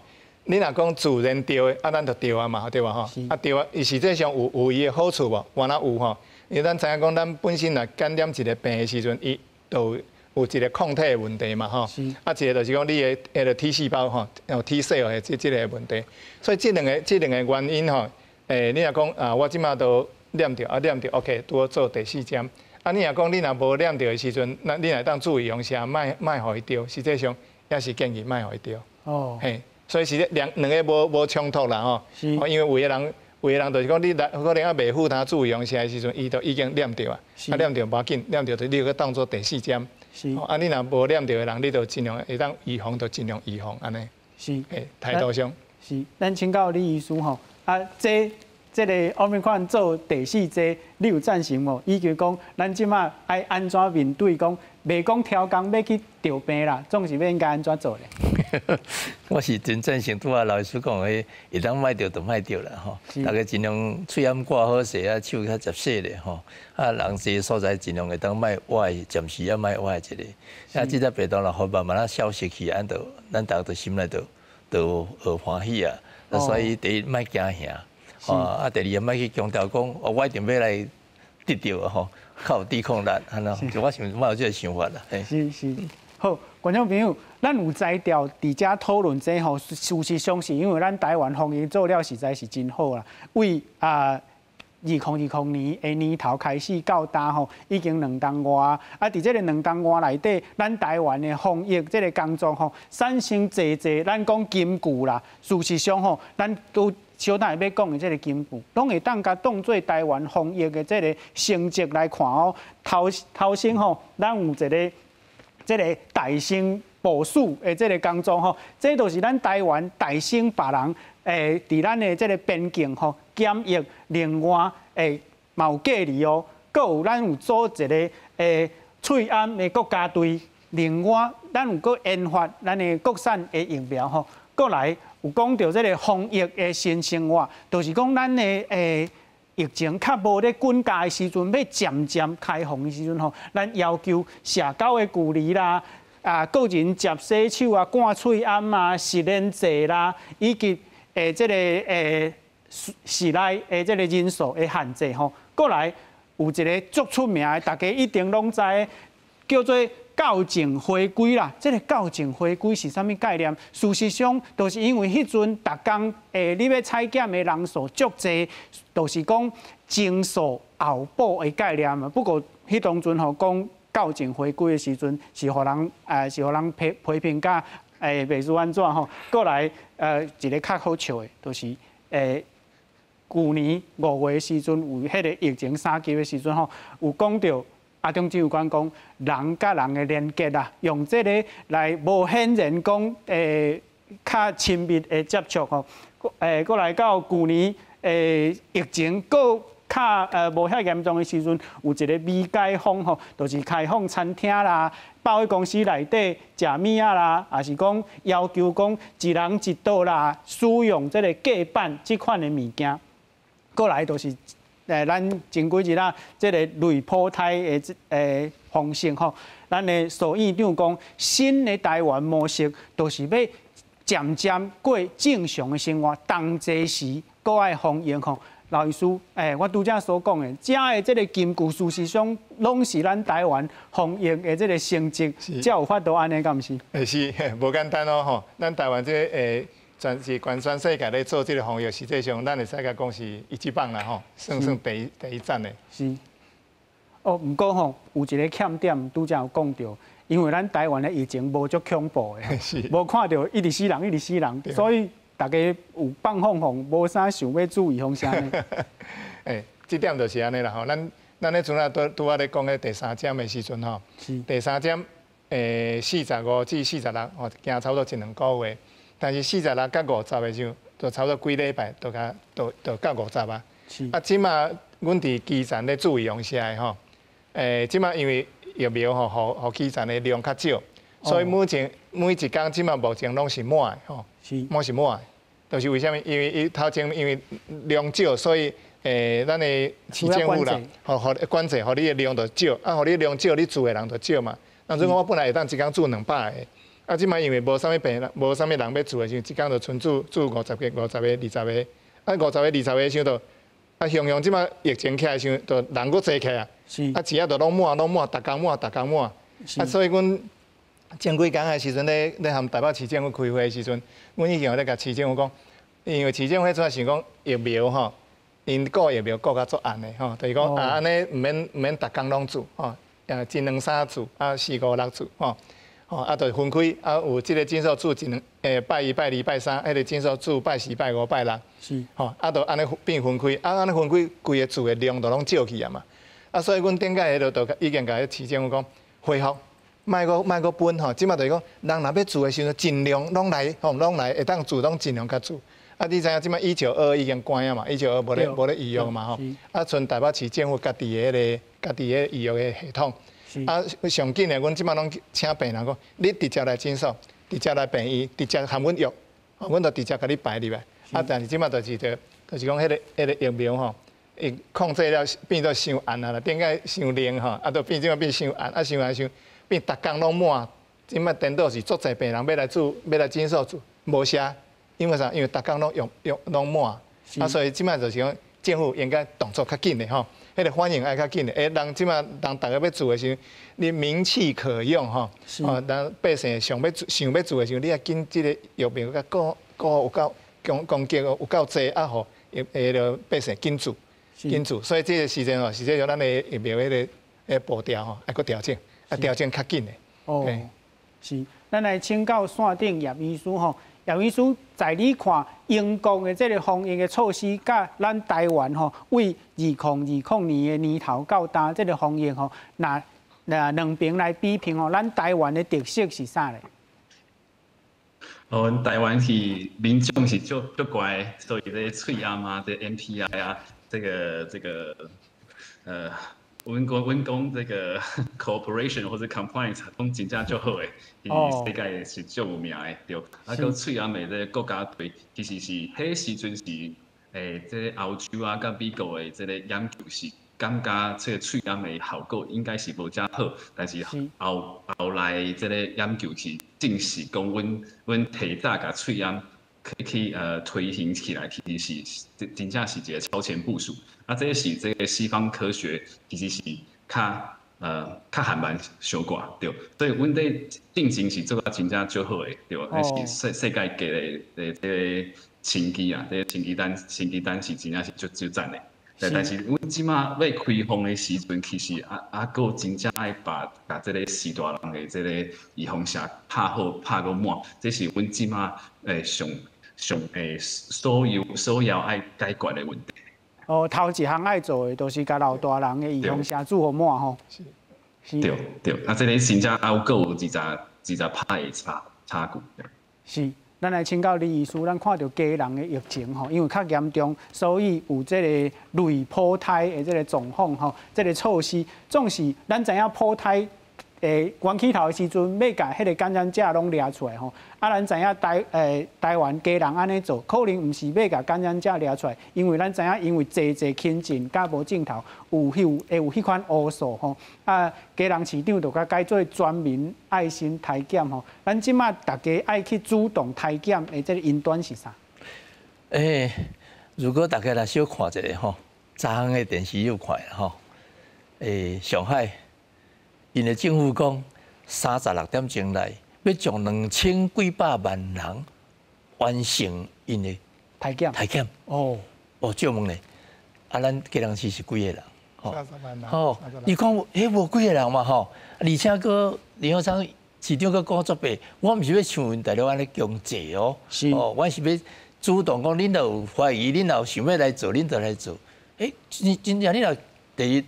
你若讲自然调的，咱就调啊嘛，对吧吼？调啊，伊实际上有伊的好处无？原来有吼，因为咱知影讲，咱本身若感染一个病的时阵，伊就有一个抗体的问题嘛，吼，一个就是讲你的迄个 T 细胞吼，T cell 的这个问题，所以这两个原因吼，你若讲啊，我即马都染着，OK， 拄好做第4针。啊，你若讲你若无染着的时阵，那你若当注意用啥，莫互伊着，实际上也是建议莫互伊着。哦，嘿，所以是两个无冲突啦吼，因为有的人就是讲你可能还未赴他注意用啥的时阵，伊就已经染着啊，染着无要紧，染着就你就当做第4针。是，啊，你若无染着的人，你就尽量会当预防，就尽量预防安尼。是，态度上。是，咱请教李医师吼，啊，这个Omicron做第4剂，你有赞成无？依据讲，咱即马爱安怎面对讲，袂讲挑工要去调病啦，总是要应该安怎做咧？我是真赞成拄啊老师讲的，会当卖掉就卖掉啦吼，大家尽量喙暗挂好势啊，手较接洗咧吼，啊人侪所在尽量会当卖歪，暂时也卖歪一个，啊即只病毒若好慢慢消失去，咱大家都心内都欢喜啊，所以第一莫惊吓。啊，第二，莫去强调讲，我一定要来得到吼，较有抵抗力，安尼，就我想莫有这个想法啦。是，好，观众朋友，咱有才调伫遮讨论这吼，事实上是因为咱台湾防疫做了实在是真好啦。为2020年的年头开始到今吼，已经2冬外，啊，伫这个2冬外内底，咱台湾的防疫这个工作吼，产生侪咱讲金句啦。事实上吼，咱都小弟要讲的这个金句，拢会当甲当做台湾防疫的这个成绩来看哦。头先吼，咱有一个这个大胜部署的这个工作吼，这都是咱台湾大胜别人伫咱的这个边境吼检疫，另外嘛有隔离哦，搁有咱有组一个喙安的国家队，另外咱有搁研发咱的国产的疫苗吼，搁来。有讲到这个防疫的新生活，就是讲咱的疫情较无咧滚加的时阵，要渐渐开放的时阵吼，咱要求社交的距离啦，个人接洗手啊、挂喙安啊、实验者啦，以及这个室内这个人数的限制吼。过来有一个足出名的，大家一定拢知，叫做校正回归啦，这个校正回归是啥物概念？事实上，就是因为迄阵逐工你要采检的人数足济，就是讲前数后补的概念嘛。不过迄当阵吼讲校正回归的时阵，是互人批评甲袂输安怎吼。过来一个较好笑的，就是去年5月的时阵，有迄个疫情3级的时阵吼，有讲到。中指有关讲人甲人的连接啦，用这个来无显然讲较亲密的接触吼，过来到去年疫情搁较无遐严重的时阵，有一个未解封吼，就是开放餐厅啦、百货公司内底食物啊啦，也是讲要求讲一人一桌啦，使用这个隔板这款的物件，过来就是。咱前几日啦，这个类普胎的方式吼，咱的苏院长讲，新的台湾模式，就是要渐渐过正常的生活，当这时搁爱防疫吼。老医师，我拄则所讲的，遮的这个金句，事实上拢是咱台湾防疫的这个成绩，才有法度安尼，敢毋是？是，无简单哦吼，咱台湾这个全世界咧做这个防疫，实际上咱会使甲讲是一级棒啦吼，算第一站的。是。哦，不过吼，有一个欠点，拄则有讲到，因为咱台湾的疫情无足恐怖的，无看到一直死人，所以大家有放放，无啥想要注意方向呢。这点就是安尼啦吼，咱迄阵啊，拄咧讲的第3针的时阵吼，第3针45至46，吼，行差不多1-2个月。但是46到50的时候，就差不多几礼拜，就到50啊。啊，即马阮伫基层咧注意用啥的吼？即马因为疫苗吼，互基层的量较少，所以每一天即马目前拢是满的吼，满是满的。就是为什么？因为伊头前因为量少，所以咱的市政府啦，互管制，互你的量就少，啊，互你量少，你住的人就少嘛。那如果我本来会当一天住200个，啊，即摆因为无啥物病人，无啥物人要住的时候，一天就剩住50个、20个、20个，啊50个、20个时候就，啊，雄即摆疫情起来的时候，就人佫济起啊，啊，钱就拢满，逐工满，啊，所以阮前几工的时阵咧含台北市政府开会的时阵，阮已经有咧甲市政府讲，因为市政府主要想讲疫苗吼，因顾疫苗顾甲足暗的吼，就是讲啊安尼毋免逐工拢住吼，1、2、3住，啊4、5、6住吼。哦，啊，就分开，啊，有即个诊所住拜1、拜2、拜3，迄个诊所住拜4、拜5、拜6，是，吼，啊，就安尼变分开，啊，安尼分开，规个住的量就拢少去啊嘛，啊，所以阮顶届迄就已经甲迄市政府讲恢复，莫阁分吼，即马就是讲人若要住的时候，尽量拢来，吼，拢来，会当住拢尽量甲住。啊，你知影即马192已经关啊嘛，192无咧预约嘛吼，啊，剩台北市政府家己的预约的系统。啊，上紧的，阮即摆拢请病人讲，你直接来诊所，直接来病院，直接含阮药，阮就直接甲你排入来。啊，但是即摆就是讲迄个疫苗吼，伊控制了变做伤暗啊啦，顶个伤冷吼，啊，就变即摆变伤暗，啊伤暗伤变逐工拢满。即摆颠倒是足侪病人要来诊所住，无啥，因为啥？因为逐工拢用拢满，啊，所以即摆就是讲政府应该动作较紧的吼。迄个反应爱较紧的，人即马人逐个要住的时候，你名气可用吼，哦，人百姓想要住的时候，你要紧即个疫苗甲顾有够攻击有够济，啊，吼，下落百姓紧住，所以这个时阵吼，实际上咱的疫苗迄个步调吼，爱搁调整，调整较紧的。哦，是，咱来请教线顶叶医师吼。叶医师，在你看英国的这个防疫的措施，甲咱台湾吼，为2020年的年头到今这个防疫吼，那两边来比拼吼，咱台湾的特色是啥嘞？台湾是民众是就乖，所以这喙暗啊，这 MPI 啊，这个阮讲这个 cooperation 或者 compliance 拢真正足好诶，世界是足有名诶，对。啊，到喙暗诶，这国家队其实是迄时阵是这欧洲啊，甲美国诶，这个研究是感觉这个喙暗诶效果应该是无遮好，但是后来这个研究是证实讲，阮提早甲喙暗去推行起来，其实是真正是一个超前部署。啊，这是这个西方科学其实是较还蛮小寡对，所以阮在进行是做啊真正足好诶，对，迄是世界级的这个成绩啊，这个成绩单是真正是足赞诶。但是阮即马要开放诶时阵，其实佫真正爱把这个4大人诶这个预防线拍好拍个满，这是阮即马上所要爱解决诶问题。哦，头一项爱做的，就是甲老大人的预防线做好满吼。是。对，啊，这个真正还有2拍的差距。是，咱来请教李医师，咱看到家人的疫情吼，因为较严重，所以有这个类胚胎的这个状况吼，这个措施，总是咱知影胚胎。关起头的时阵，要甲迄个感染者拢抓出来吼。啊，咱知影台湾家人安尼做，可能毋是要甲感染者抓出来，因为咱知影，因为济轻症甲无镜头有迄款乌素吼。啊，家人市长就甲改做全民爱心体检吼。咱即马大家爱去主动体检的这个因端是啥？如果大家来小看一下吼，昨昏的电视有看吼，上海。因的政府讲，36点钟内要将2000几百万人完成因的体检。哦，照问咧，啊，咱家人是几个人？吼，30万人。吼，伊讲无几个人嘛吼，而且个林校长市长个讲作弊，我毋是要像大陆安尼强制哦，哦，我是要主动讲，恁有怀疑，恁有想要来做，恁就来做。真正恁若第一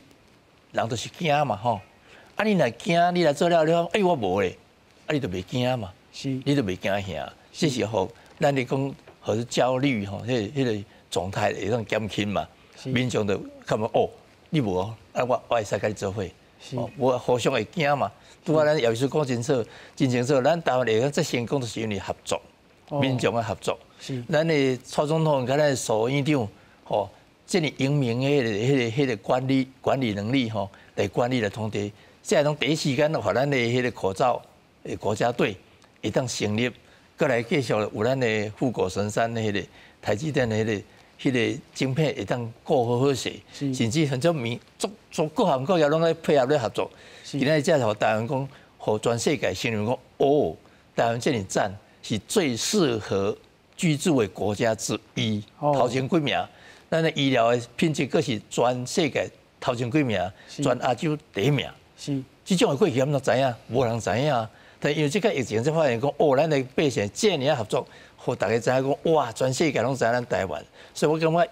人就是惊嘛吼。啊，你若惊，你来做了，你讲，哎，我无咧，啊，你就袂惊嘛，是，你就袂惊吓，这时候咱咧讲，或是焦虑吼，迄个状态会当减轻嘛，民众就看到哦，你无哦，啊，我会使甲你做伙，我互相会惊嘛。拄啊，咱姚医师讲真错，真清楚，咱台湾会当这成功，就是因为合作，民众的合作。是，咱的蔡总统跟咱的苏院长，吼，这么英明的迄个管理能力吼，来管理来通知，即系从第一时间互咱的迄个口罩的国家队会当成立，过来继续有咱的富国神山的迄个台积电的迄个晶片会当顾好好势，甚至很多做各行各业拢在配合咧合作。今仔才互台湾讲，互全世界承认讲，哦，台湾这里赞是最适合居住的国家之一，头前几名。咱的医疗的品质，佫是全世界头前几名，全亚洲第一名。是，这种的过去咱都知影，无人知影。但因为这个疫情，才发现讲，哦，咱的百姓这样合作，互大家知影讲，哇，全世界拢知影咱台湾。所以我感觉，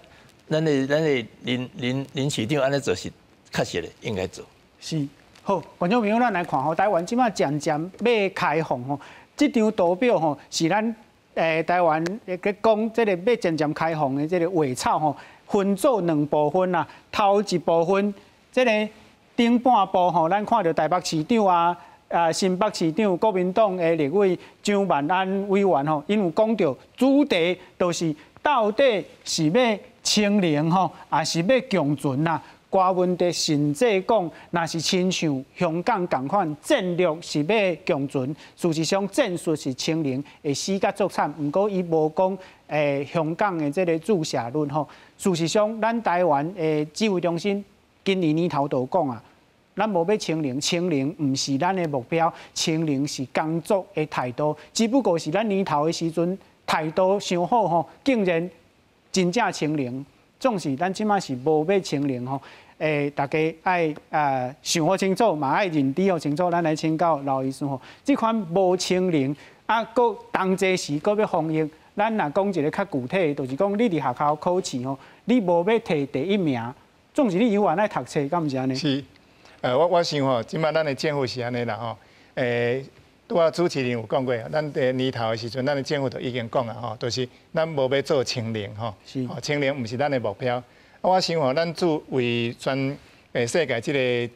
咱的林市长安尼做是确实的，应该做。是。好，观众朋友，咱来看吼，台湾即马渐渐要开放吼，这张图表吼是咱台湾个讲这个要渐渐开放的这个画草吼，分做2部分啦。头一部分，这个顶半部吼，咱看到台北市长新北市长国民党的立委张万安委员吼，因有讲到主题就是到底是要清零吼，还是要共存啦？瓜文的甚至讲，若是亲像香港同款，战略是要共存，事实上战术是清零，会死甲足惨。不过伊无讲香港的这个注射率吼。事实上，咱台湾的指挥中心今年年头就讲啊，咱无要清零，清零唔是咱的目标，清零是工作的态度，只不过是咱年头的时阵态度上好吼，竟然真正清零。总是咱即马是无要清零吼，大家爱想好清楚，嘛爱认知好清楚。咱来请教老医生吼，这款无清零搁当这时搁要防疫，咱若讲一个较具体，就是讲你伫学校考试吼，你无要摕第一名，总是你永远爱读册，敢毋是安尼？是，我想吼，即马咱的政府是安尼啦吼，拄主持人有讲过，咱伫年头的时阵，咱的政府就已经讲啊吼，就是咱无要做清零吼，清零毋是咱的目标。我想吼，咱作为全世界即个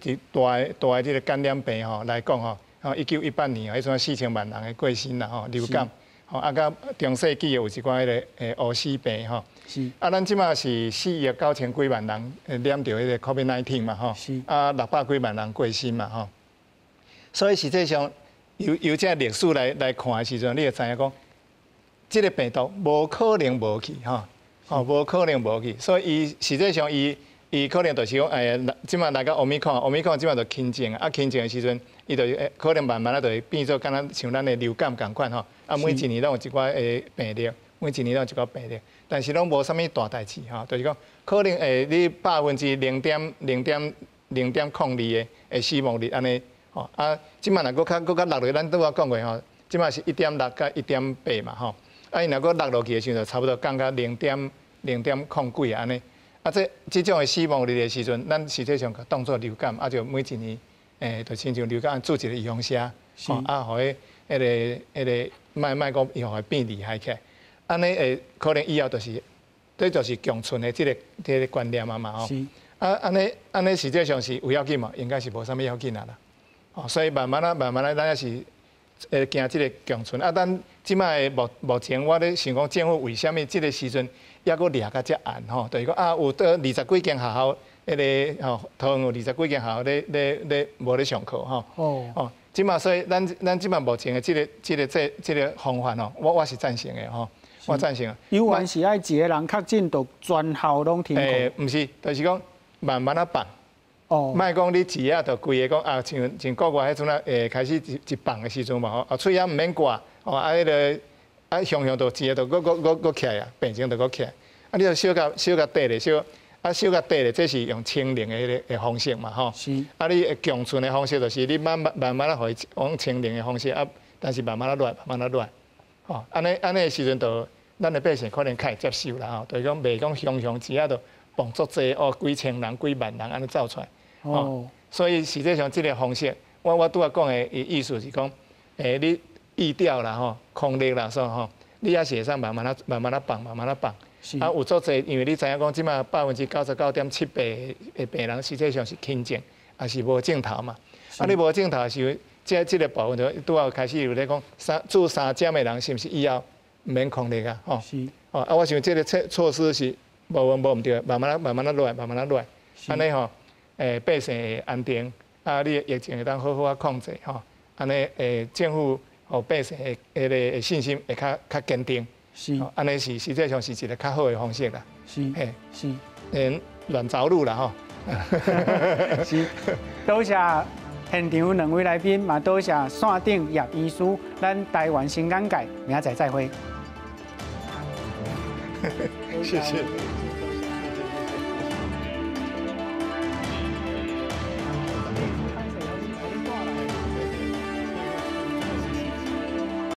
大的即个感染病吼来讲吼，1918年迄阵4000万人的过身啦吼，流感，吼甲中世纪有一寡迄个黑死病吼，咱即马是4亿9000几万人染着迄个 COVID-19 嘛吼，600几万人过身嘛吼，所以实际上。由这历史来看的时阵，你就知影讲，这个病毒无可能无去无可能无去，所以伊实际上伊可能就是讲，即马来到欧米康即马就轻症轻症的时阵，伊就可能慢慢就会变做敢若像咱的流感共款吼，每一年拢有一寡病例，每一年拢有一寡病例，但是拢无啥物大代志就是讲可能你0.02%的死亡率安尼。即摆若搁较落落，咱拄仔讲过吼，即摆是1.6甲1.8嘛吼，伊若搁落落去的时阵，差不多降到0.0几安尼。这种的死亡率的时阵，咱实际上当作流感，就每一年就亲像流感做一个预防针，互迄个莫讲以后会变厉害起来，安尼可能以后这就是共存的这个观念嘛吼。安尼实际上是有要紧嘛，应该是无啥物要紧啦。所以慢慢咱也是行这个共存。咱即摆目前我咧想讲，政府为虾米这个时阵抑搁抓甲遮严吼？就是讲有20几间学校，迄个桃园有20几间学校咧无咧上课吼。即摆所以咱即摆目前的这个方法吼，我是赞成的吼，我赞成。有原是爱一个人确诊，就全校拢停课。毋是，就是讲慢慢放。莫讲你一夜就规个讲像国外迄阵开始一放的时阵嘛吼，喙也毋免挂，迄个向就一个就搁起来啊，病情就搁起来，你就小甲短咧，小甲短咧，这是用清零的迄个方式嘛吼。你共存的方式就是你慢慢互伊往清零的方式但是慢慢落，安尼的时阵就咱的百姓可能较会接受啦吼，就是讲袂讲一夜就蹦足济几千人、几万人安尼走出来。所以实际上这个方式我拄仔讲的意思是讲，你疫调啦吼，空力啦说吼，你也是会使慢慢啊放。啊，有足侪，因为你知影讲，即马99.78%的病人实际上是轻症，也是无症头嘛。啊，你无症头的时候，即个部分就拄仔开始有咧讲，住3针的人是毋是以后毋免空力啊？吼。是。哦，啊，我想即个措施是无毋对，慢慢啊来。安尼吼，百姓会安定，啊，你疫情会当好啊控制吼。安尼政府互百姓的信心会较坚定。是，安尼是实际上是一个较好的方式啦。是，嘿，是，乱走路啦吼。是，多谢现场两位来宾，嘛多谢线顶叶医师，咱台湾新眼界，明仔载再会。谢谢。